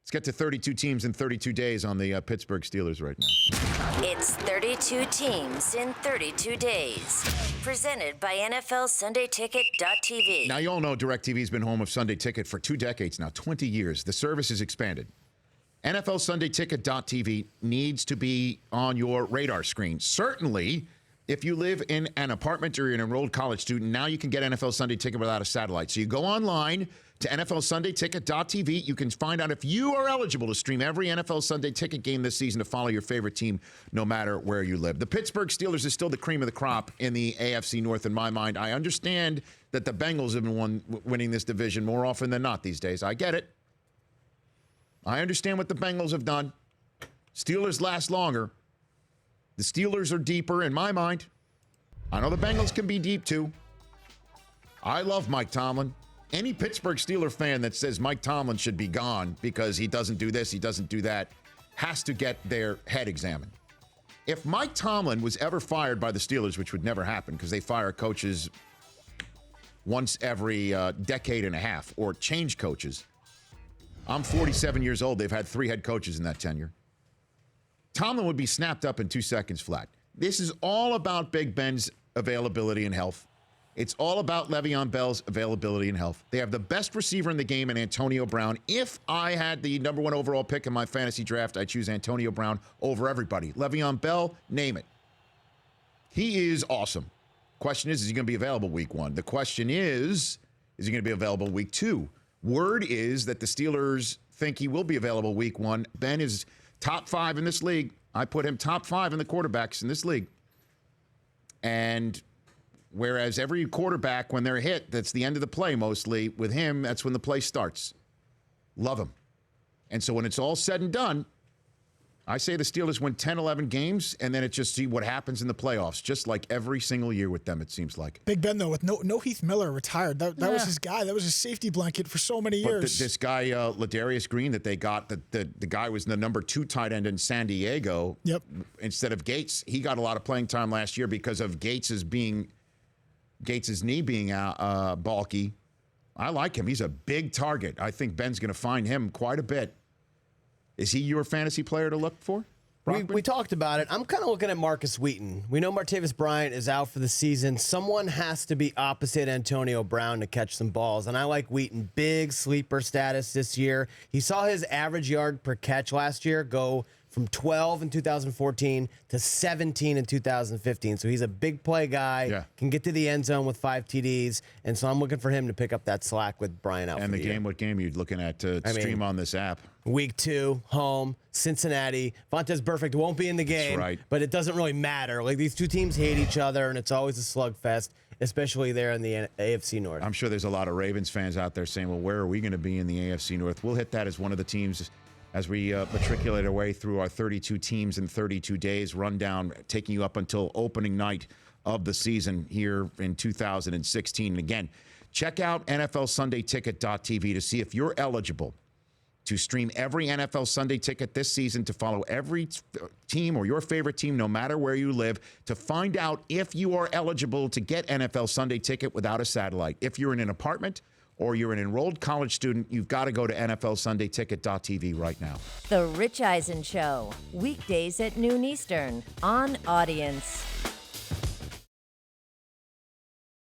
Let's get to 32 teams in 32 days on the Pittsburgh Steelers right now. It's 32 teams in 32 days. Presented by NFLSundayTicket.tv. Now, you all know DirecTV's been home of Sunday Ticket for 2 decades now, 20 years. The service has expanded. NFLSundayTicket.tv needs to be on your radar screen. Certainly, if you live in an apartment or you're an enrolled college student, now you can get NFL Sunday Ticket without a satellite. So you go online to NFLSundayTicket.tv. You can find out if you are eligible to stream every NFL Sunday Ticket game this season to follow your favorite team, no matter where you live. The Pittsburgh Steelers is still the cream of the crop in the AFC North in my mind. I understand that the Bengals have been winning this division more often than not these days. I get it. I understand what the Bengals have done. Steelers last longer. The Steelers are deeper in my mind. I know the Bengals can be deep too. I love Mike Tomlin. Any Pittsburgh Steeler fan that says Mike Tomlin should be gone because he doesn't do this, he doesn't do that, has to get their head examined. If Mike Tomlin was ever fired by the Steelers, which would never happen because they fire coaches once every decade and a half or change coaches. I'm 47 years old. They've had 3 head coaches in that tenure. Tomlin would be snapped up in 2 seconds flat. This is all about Big Ben's availability and health. It's all about Le'Veon Bell's availability and health. They have the best receiver in the game in Antonio Brown. If I had the number 1 overall pick in my fantasy draft, I'd choose Antonio Brown over everybody. Le'Veon Bell, name it. He is awesome. Question is he going to be available week 1? The question is he going to be available week 2? Word is that the Steelers think he will be available week 1. Ben is top 5 in this league. I put him top 5 in the quarterbacks in this league. And whereas every quarterback, when they're hit, that's the end of the play mostly. With him, that's when the play starts. Love him. And so when it's all said and done, I say the Steelers win 10, 11 games, and then it's just see what happens in the playoffs, just like every single year with them, it seems like. Big Ben, though, with no Heath Miller retired. That was his guy. That was his safety blanket for so many years. But this guy, Ladarius Green, that they got, the guy was the number 2 tight end in San Diego. Yep. Instead of Gates. He got a lot of playing time last year because of Gates's knee being bulky. I like him. He's a big target. I think Ben's going to find him quite a bit. Is he your fantasy player to look for? We talked about it. I'm kind of looking at Marcus Wheaton. We know Martavis Bryant is out for the season. Someone has to be opposite Antonio Brown to catch some balls, and I like Wheaton. Big sleeper status this year. He saw his average yard per catch last year go from 12 in 2014 to 17 in 2015. So he's a big play guy, can get to the end zone with 5 TDs, and so I'm looking for him to pick up that slack with Bryant out. And the game, what game are you looking at to stream on this app? Week 2, home, Cincinnati. Vontaze Burfict won't be in the game, right, but it doesn't really matter. Like, these two teams hate each other, and it's always a slugfest, especially there in the AFC North. I'm sure there's a lot of Ravens fans out there saying, well, where are we going to be in the AFC North? We'll hit that as one of the teams as we matriculate our way through our 32 teams in 32 days rundown, taking you up until opening night of the season here in 2016. And again, check out NFLSundayTicket.tv to see if you're eligible to stream every NFL Sunday Ticket this season, to follow every team or your favorite team, no matter where you live, to find out if you are eligible to get NFL Sunday Ticket without a satellite. If you're in an apartment or you're an enrolled college student, you've got to go to NFLSundayTicket.tv right now. The Rich Eisen Show, weekdays at noon Eastern on Audience.